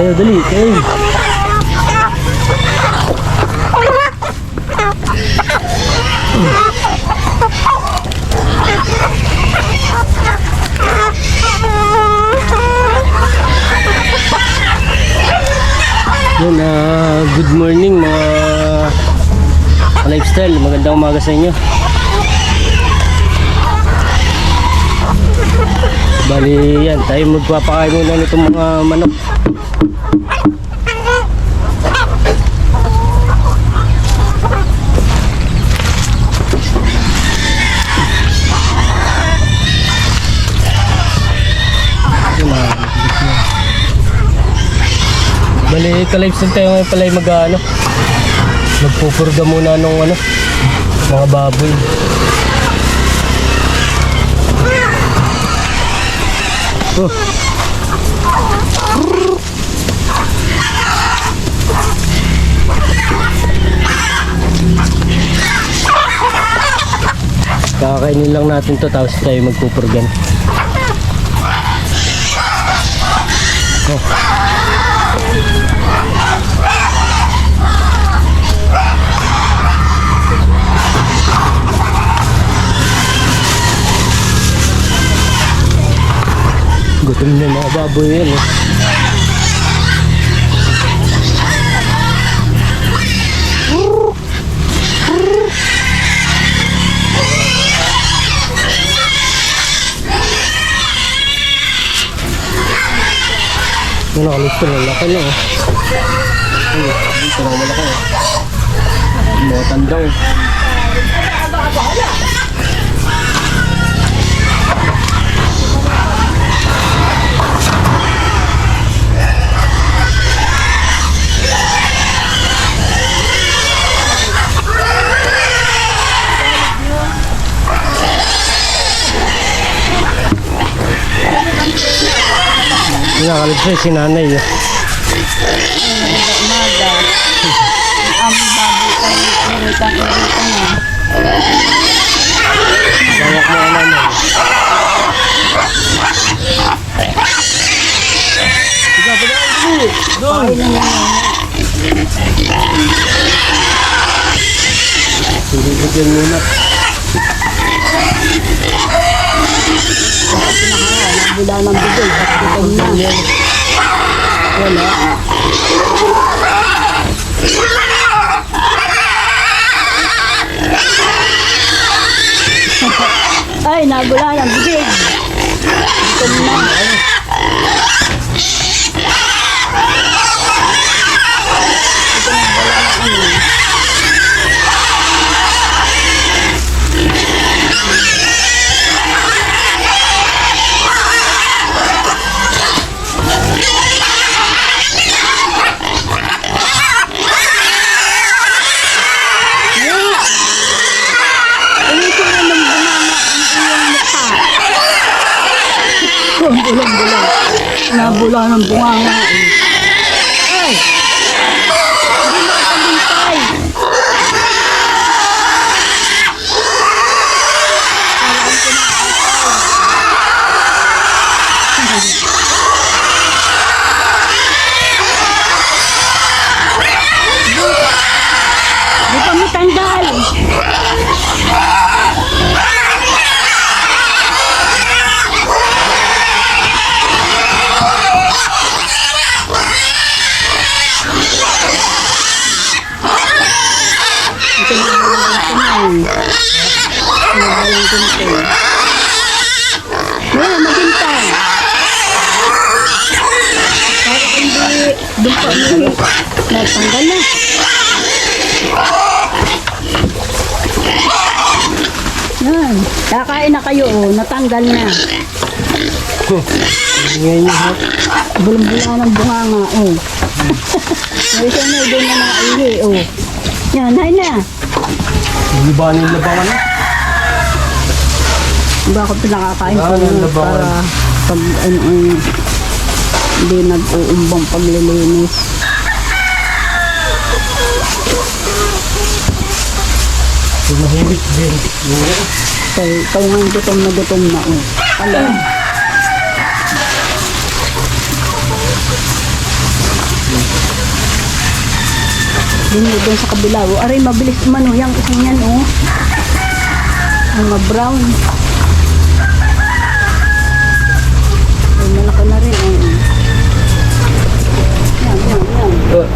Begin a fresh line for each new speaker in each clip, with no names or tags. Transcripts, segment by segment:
Tayo, dali, tayo. Yun, good morning mga lifestyle. Magandang umaga sa inyo. Bali yan, tayo magpapakain muna nitong mga manok. Bali ka-lifestyle tayo ngayon pala yung magpupurga muna nung mga baboy. Oh. Kakainin lang natin to tapos tayo magpupurgan. Oh. Gutom na mga baboy yan eh. Ano nakalis ko lang laki lang eh. Dito lang malaki eh. Mga tandang eh. Nakakalipsay si nanay yun.
Umaga. Ang baboy ay iritan-iritan na.
Bayak mo ang nanay. Tiga, pagkain. Doon. Silipin muna.
Wala ng bigay. Gutom na. Wala. Ay, nagula ng bigay. Gutom na. Bulang-bulang. Nabula ng bunganga eh. Ay! Hindi makapagintay. Di pa mo tanggal. Wala, maghintay. Para hindi doon pa natanggal na. Yan. Kakain na kayo, oh. Natanggal na.
Ngayon yung hat.
Bulang-bula ng bunganga, oh. May isa na doon na nakaihi, oh. Yan, hay na.
Hindi ba nyung labangan na?
Bakit pinakakain ko
Yan,
yun
labangan.
para pag hindi nag-uumbang paglilinis.
Mahimik din.
Kaya nga gutom na, oh. Alam. Doon sa kabila. O, aray, mabilis umano. Yang isang yan, oh. Mga brown. Ay, malaki na rin, oh. Yan.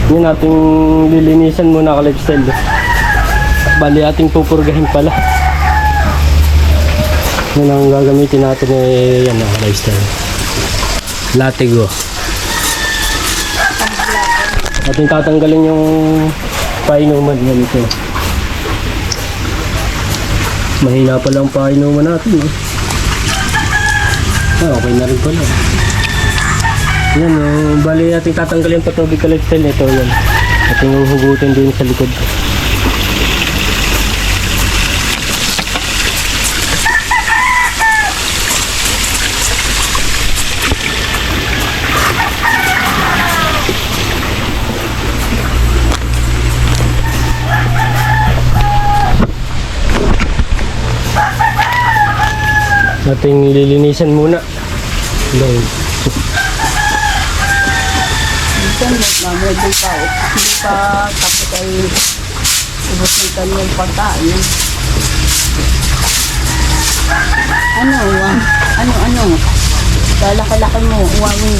Yun ating lilinisan muna ka-lifestyle. Bali ating pupurgahin pala. Yun ang gagamitin natin yan lifestyle. Latigo. Ating tatanggalin yung painuman yan ito. Mahina pa lang painuman natin. Okay na rin pala. Yan, bali ating tatanggalin yung patubig ka-lifestyle nito. Yan. Ating huhugutin din sa likod. Ating lilinisan muna. Dahil
Minsan, medyo pa. Hindi pa tapos ay ubos ng kanyang pagkain. Ano? Lalaki-laki mo. Uwawi.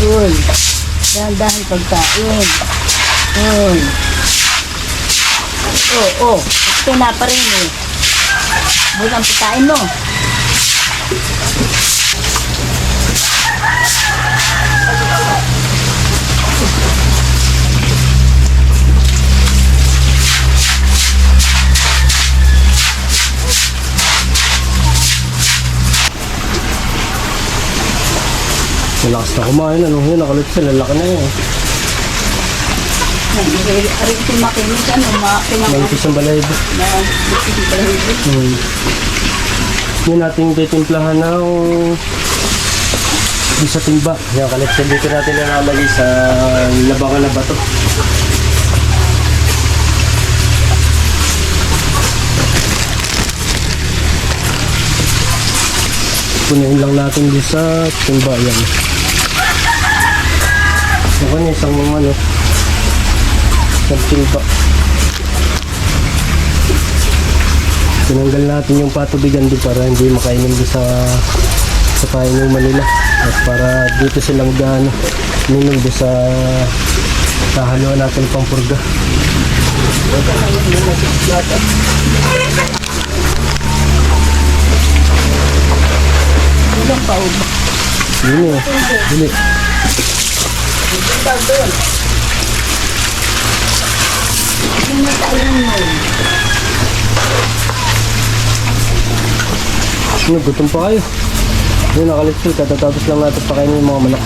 Yun. Dahan-dahan pagkain. Yun. Kaya pa rin eh. Bukan pagkain mo.
malakas na kumain. Ano yun? Nakalipsin. Lalaki na yun.
Arin ito makinis.
Mantis ang balahibo. Yun natin titimplahan ng sa timba. Yan, kalipsin dito natin nalalagay sa labangan na bato. Punuin lang natin dito sa timba. Yan. Ako niya isang ano, isang timba. Tinanggal natin yung patubigan doon para hindi makainom doon sa painuman nila. At para dito sila mag-ano, minom doon sa hahaluan natin pang purga.
Ilang pa o ba?
Dili eh. Dili. Ano, gutom pa kayo. Yun, nakalipsil. Katatapos lang natin pakainin yung mga manok.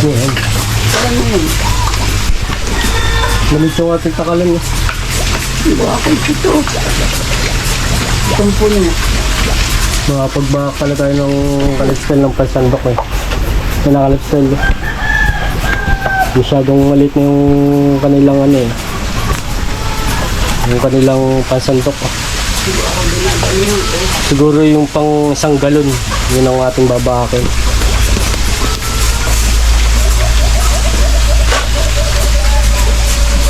Yan.
Alam mo yun.
Malit yung ating takalan niya.
Bakit ito? Tumpo niya.
Makapagbaka pala tayo ng kalipsil ng pansandok eh. Yung nakalipsil eh. Masyadong maliit na yung kanilang ano eh. Yung kanilang pansandok ah. Siguro yung pang isang galon. Yun ang ating babakin.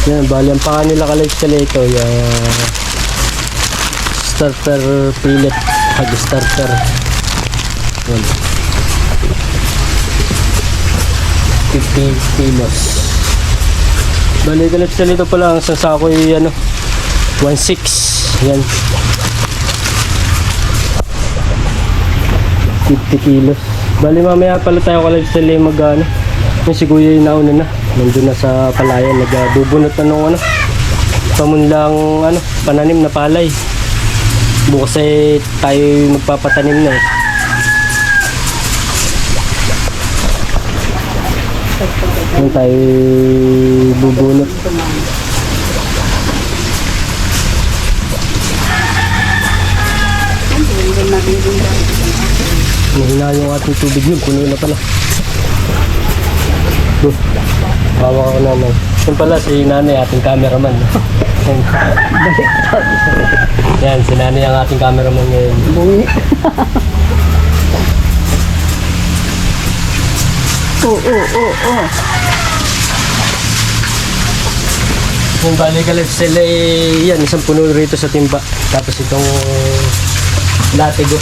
Yan, bali ang paka nila kalipsil ito. Yung starter fillet. Starter. Yan. 50 kilos. Bali kalipsil ito pala ang sasako ay ano 1.6. Yan. 50 kilos. Bali mamaya pala tayo kalipsil ay mag-ano. Yung si Kuya yung nauna na. Nandun na sa palayan. Nagbubunot na nung ano. Pamunlang ano, pananim na palay. Bukas ay tayo magpapatanim na eh. Yan tayo bubunot. Mahina yung ating tubig yun, puno na pala. Hawak ako naman. Yan pala si nanay, ating cameraman. Yan, si nanay ang ating cameraman ngayon.
Bungi. Oo.
Yung balik ka sila yan, isang puno rito sa timba. Tapos itong latigo.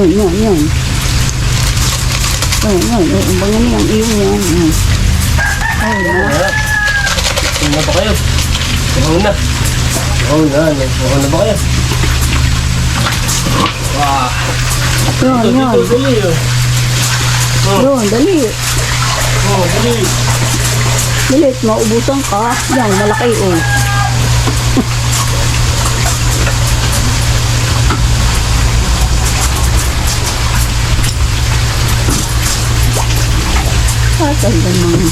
Yan. Bangan yan, iyo yan.
Ano ba kayo? Una ba kayo? Wow!
Yan.
Dali yun.
Yun, dali.
Dali.
Bilit, maubusan ka. Yan, malaki Ganda mga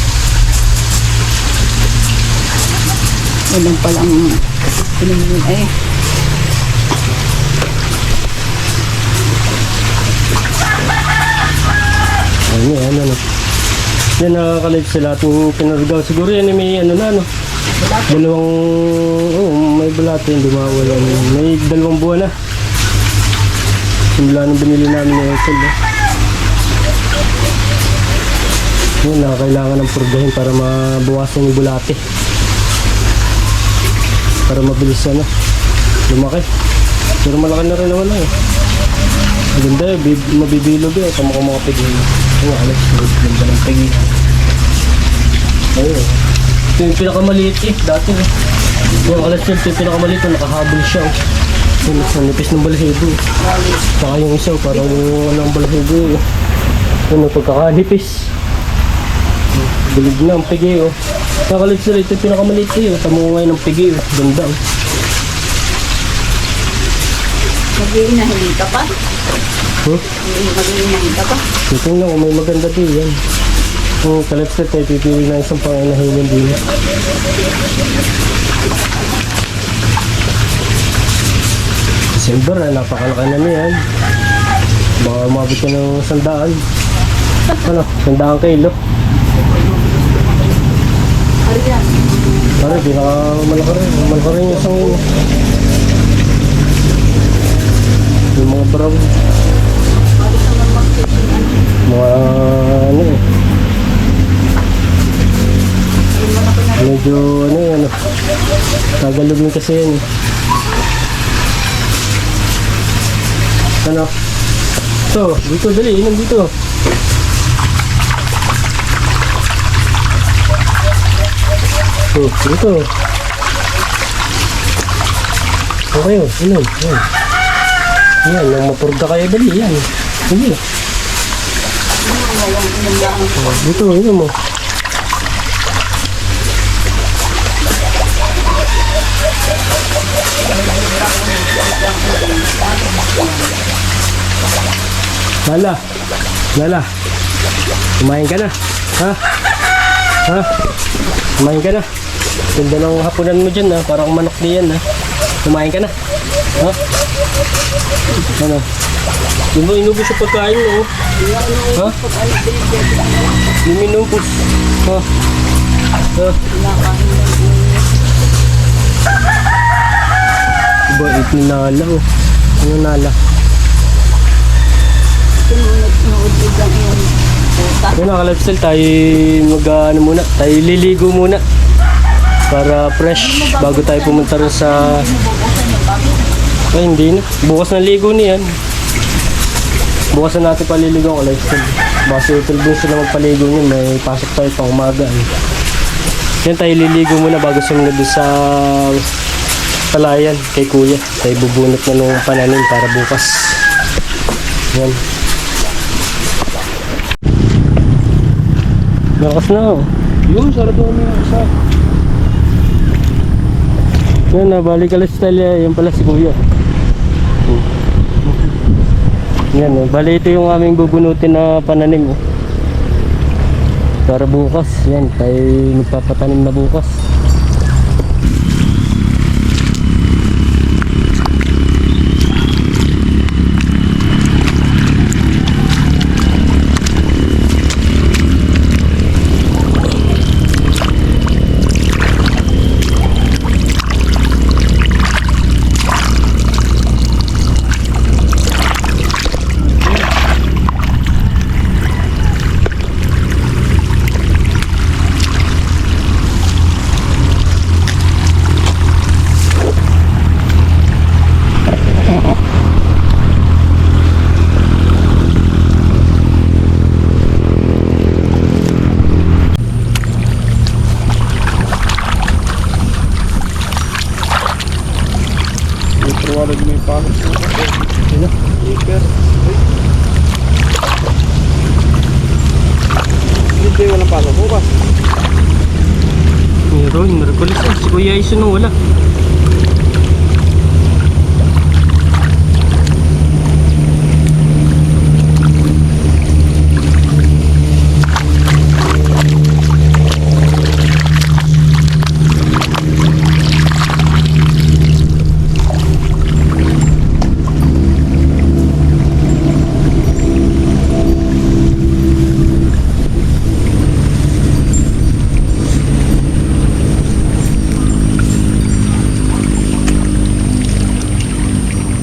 walang palang pinunod
Ano. Yan nakakalit sila ating pinargaw. Siguro yan may may bulate, hindi mawala. May 2 buwan na. Simula nung binili namin yung hotel. Yun, kailangan ng purgahin para mabawasan yung bulate. Para mabilis lumaki. Pero malaki na rin naman Maganda mabibilog kamukha mga pigil. Alex, ganda ng pigil. Ayun. Ito yung pinakamaliit dati Yung Alex, ito yung pinakamaliit nakahabol siya Yung nipis ng balahibo. Saka yung isa parang walang balahibo Yung pagkakanipis. Bulig na ang pigi Nakalit sila ito pinakamaliit Tamo ngayon ng pigi Ganda
Mag-iinahin ka pa? Mag-iinahin ka pa?
Ito na kung may maganda din yan Kung kalipset ay pipili na isang panginahinan din December napakalaki na niyan Baka umabot ka ng 100 100 kilo Pare, pinakamalaki rin. Malaki rin yung isang yung mga brown. Mga medyo tagalogin kasi yan. Ito, dito, dali, inom dito. Dito. Okay, inom. Yan, nang mapurga kayo dali, yan. Sige. Dito, inom mo. Lala. Kumain ka na. Ha? Kumain ka na. Ganda ng hapunan mo dyan, parang manok diyan. Kumain ka na. Ha? Ano? Hindi mo inubos yung pagkain mo. Ha? Hindi mo inubos. Ha? Bait ni Nala. Ano Nala? Yun, naka-lifestyle tayo muna, tayo liligo muna para fresh bago tayo pumunta rin sa hindi na, bukas na ligo niyan, bukas na natin paliligo ang lifestyle basta hotel din sila magpaligo niyan, may pasok tayo pang umaga yan tayo liligo muna bago sumunod sa pala yan kay kuya. Tayo bubunot na nung pananim para bukas. Yan. Lakas na oh.
Yun, sarado mo yung isa.
Yan na, balik ka style yan pala si kuya. Yan oh, bali ito yung aming bubunutin na pananim oh. Para bukas, yan, tayo magpapatanim na bukas.
Walag mo yung pasok mo.
Sino?
Paper. Hindi, walang pasok bukas.
Meron, Merkulis eh. Si kuya Iso nung wala.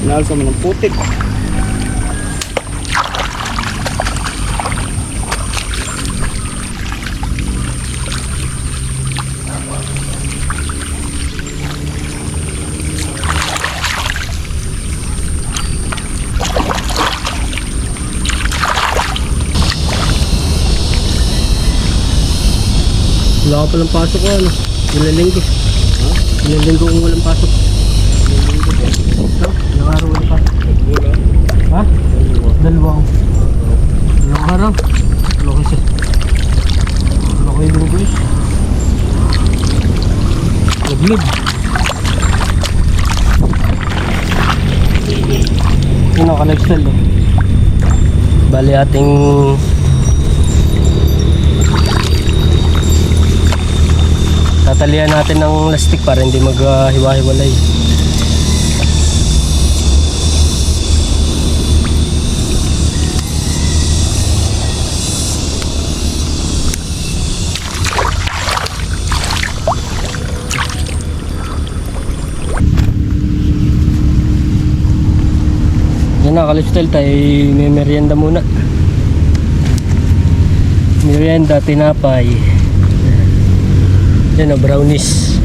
Nalsa mo ng putik.
Wala ka palang pasok ko ano. Ilang linggo. Ilang linggo kung walang pasok. Ilang araw walang pasok.
Wala.
Ha? Dalawang. Ilang araw? Laki siya. Laki yung linggo eh. Lagmid. Yun ang ka-lifestyle eh. Bali ating tatalian natin ng lastik para hindi maghiwa-hiwalay. Yan na, ka-lifestyle tayo may merienda muna. Merienda, tinapay. Yan o, brownies.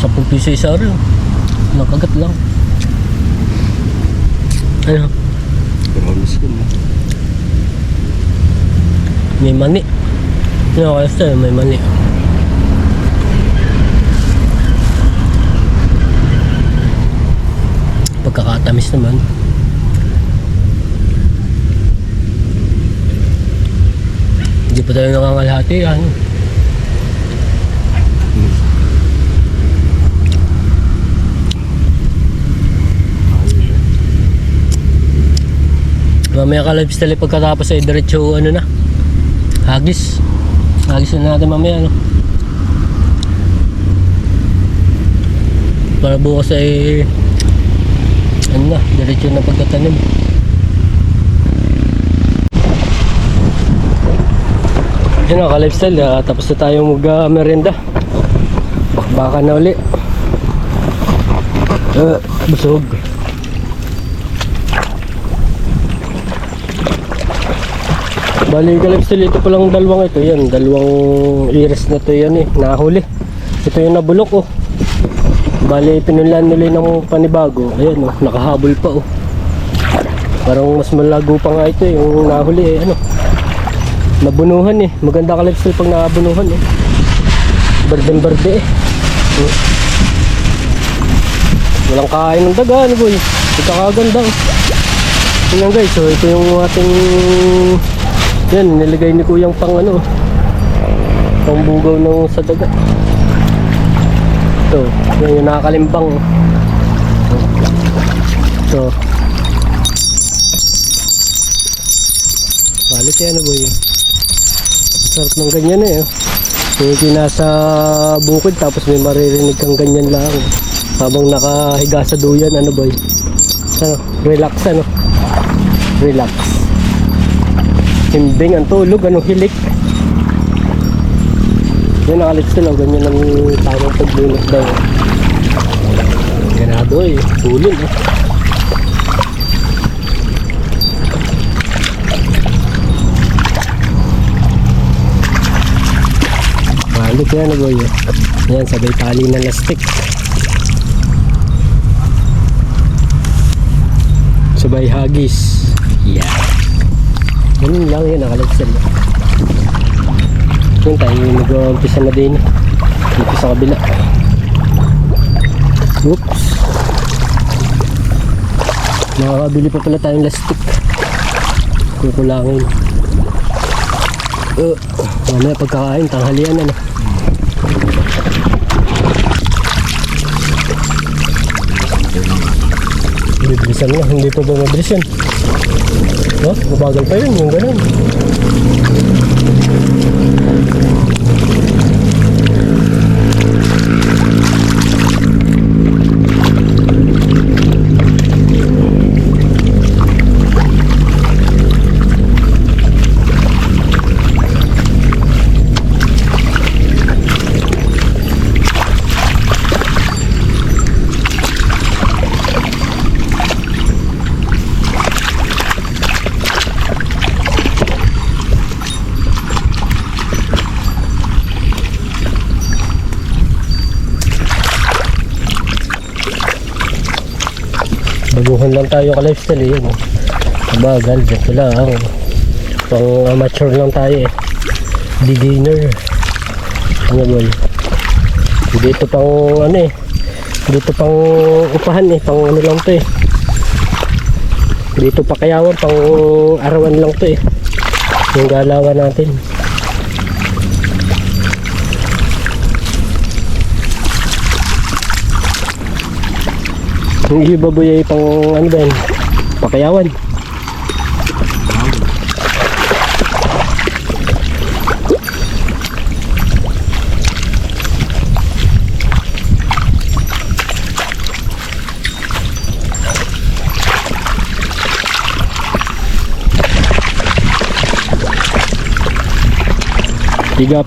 ₱10 isa rin. Nakagat lang. Ano?
Promise ko na.
May mani. Ano kaya sa'yo? May mani. Pagkakatamis naman. Hindi pa tayo nakangalhati. Ano? Mamaya ka lifestyle pagkatapos ay diretso ano na. Hagis. Hagis na natin mamaya no. Para bukas ay ano na, diretso na pagtatanim. Yan o, ka-lifestyle, tapos na tayo mag-merenda. Baka na uli. Busog. Bali ka-lifestyle, ito palang dalawang ito. Yan, dalawang iris na to yan eh, nahuli. Ito yung nabulok oh. Bali, pinulan nila ng panibago. Ayan oh, nakahabol pa oh. Parang mas malago pa nga ito eh. Yung nahuli eh, ano. Nabunuhan eh. Maganda ka lifestyle pag nakabunuhan eh. Berde eh. Walang kain ng daga, ano boy. Ito kaganda. Yan guys, so ito yung ating yan, nilagay ni Kuyang pang ano, pang bugaw ng sa daga. Ito, yan yung nakakalimbang. Ito. Quality ano boy. Sarap ng ganyan eh. Yung nasa bukid tapos may maririnig kang ganyan lang. Habang nakahiga sa duyan, ano boy. Ano, relax ano. Relax. Himbing ang tulog, ano, hilik. Yan nakalit sila, ganyan ang tamang pagbunot daw. Ganado eh, tulog eh. Malit yan boy. Yan, sabay tali na lastik. Sabay hagis. Yeah. Ganun lang yan, nakalit sila. Yun tayo mag-umpisa na din dito sa kabila. Oops. Nakakabili pa pala tayong lastik. Kukulangin. Mamaya pagkakain, tanghalian ano. Bibilisan na, hindi pa ba mabilis yan? No? Mabagal pa yun, yung ganun. Baguhan lang tayo ka lifestyle eh. Bagal, dito lang. Pang amateur lang tayo eh. Beginner. Ano boy? Dito pang ano eh. Dito pang upahan eh. Pang ano lang to eh. Dito pa kayawan, pang arawan lang to eh. Yung galawan natin. Yung iba boy ay pang ano ba yun? Pakayawan.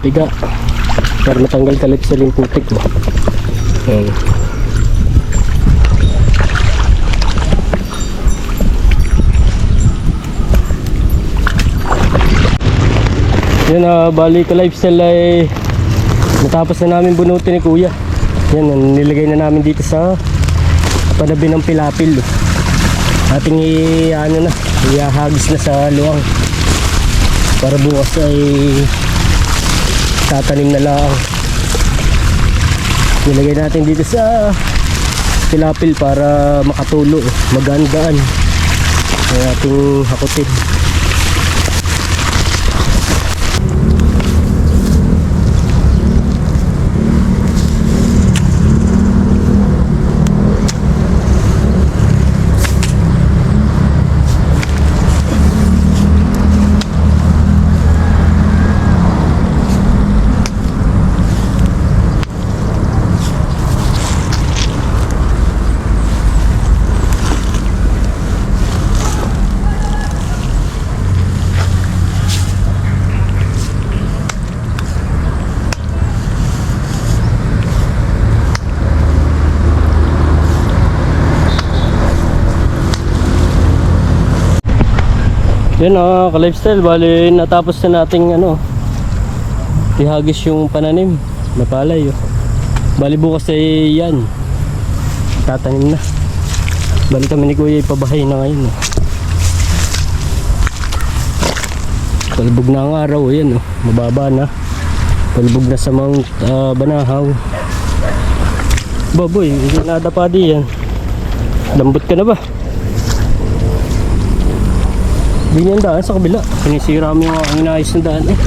Piga. Para matanggal kalit sa yung putik mo. Yan, bali ka lifestyle ay natapos na namin bunutin ni Kuya. Yan, nilagay na namin dito sa panabi ng pilapil. Ating ano na, ihahagis na sa luwang para bukas ay tatanim na lang. Nilagay natin dito sa pilapil para makatulo, magandaan ang ating hakutin. Yan ka-lifestyle, bali natapos na nating ano, ihagis yung pananim na palay. Bali bukas ay yan, tatanim na. Bali kami ni Kuya ipabahay na ngayon. Palubog na ang araw, yan oh. Mababa na. Palubog na sa Mount Banahaw. Baboy, hindi nadapa di yan. Lambot ka na ba? Hindi yan daan sa kabila. Sinisira mo yung ang inayos na daan eh.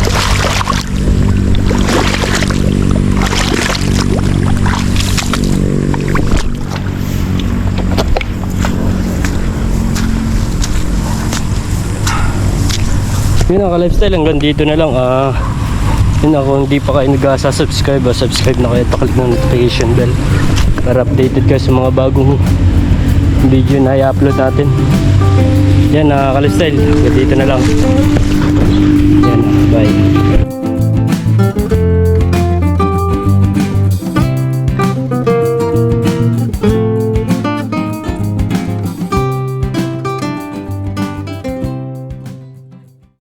Yun ang ka-lifestyle, hanggang dito na lang. Yun ako, hindi pa kayo nag-subscribe, subscribe na kayo at click ng notification bell para updated kayo sa mga bagong video na i-upload natin. Yan, ka-lifestyle, hanggang dito na lang. Yan, bye.